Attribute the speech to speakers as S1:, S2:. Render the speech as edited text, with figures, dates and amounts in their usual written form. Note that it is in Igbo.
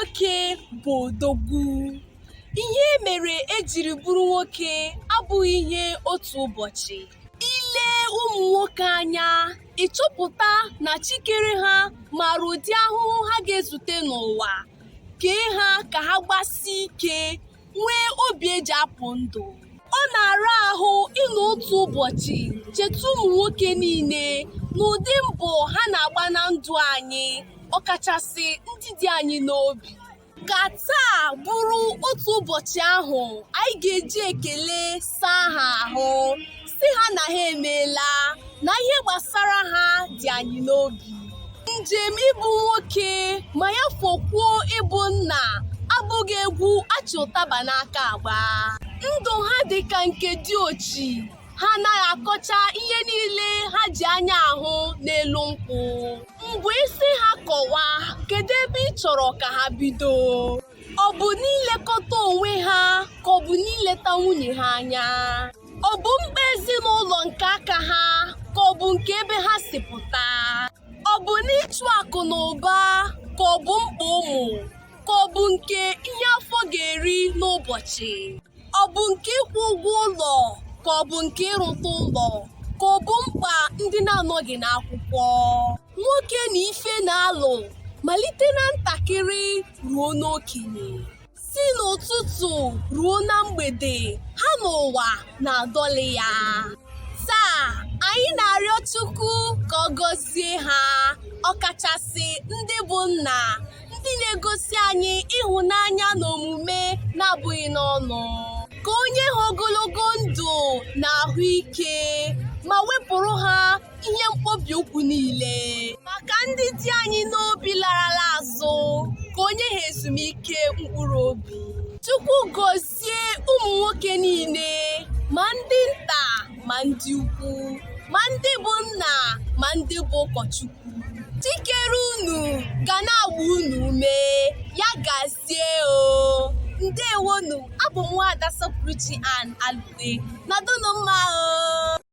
S1: nwoke bụ odogwu. Ihe mere ejiri bụrụ nwoke abụghị ihe otu ụbọchị. Ile ụmụ nwoke anya, ịchọpụta na chikere ha mara ụdị ahụhụ ha ga-ezute n'ụwa, kee ha ka ha gbasie ike, nwee obi eji apụ ndụ. Ọ na-ara ahụ ịnọ otu ụbọchị cheta ụmụ nwoke niile n'ụdị mbọ ha na-agba na ndụ anyị, ọkachasị ndị dị anyị n'obi. Ka taa bụrụ otu ụbọchị ahụ anyị ga-eji ekele saa ha ahụ, sị ha na ha emeela, na ihe gbasara ha dị anyị n'obi. Njem ịbụ nwoke ma ya fokwuo ịbụ nna abụghị egwu achị ụtaba n'aka agba. Ndụ ha dị ka nke dị ochi, ha anaghị akọcha ihe niile ha ji anya ahụ n'elu nkwụ. Mgbe isi ha kọwa, kedu ebe ị chọrọ ka ha bido? Ọ bụ n'ilekọta onwe ha ka ọ bụ n'ileta nwunye ha anya? Ọ bụ mkpa ezinụlọ nke aka ha ka ọ bụ nke ebe ha si pụta? Ọ bụ n'ịchụ akụ na ụba ka ọ bụ mkpa ụmụ, ka ọ bụ nke ihe afọ ga-eri n'ụbọchị? Ọ bụ nke ịkwụ ụgwọ ụlọ ka ọ bụ nke ịrụta ụlọ, ka ọ bụ mkpa ndị na-anọghị n'akwụkwọ? Nwoke na ife na-alụ malite na ntakịrị ruo n'okenye, si n'ụtụtụ ruo na mgbede, ha n'ụwa na-adọli ya. Taa anyị na-arịọ Chukwu ka ọ gọzie ha, ọkachasị ndị bụ nna, ndị na-egosi anyị ịhụnanya na omume na-abụghị n'ọnụ. Ka onye ha ogologo ndụ na ahụike, ma wepụrụ ha ihe mkpọbi ụkwụ niile. Maka ndị dị anyị n'obi larala azụ, ka onye ha ezumike mkpụrụ obi. Chukwu gọzie ụmụ nwoke niile, ma ndị nta ma ndị ukwu, ma ndị bụ nna ma ndị bụ ụkọchukwu. Chikere unu ga na-agba unu ume, ya gazie o. Ndewonu, abụ m Nwaada Sopruchi Ann Alukwe, na donu mma o.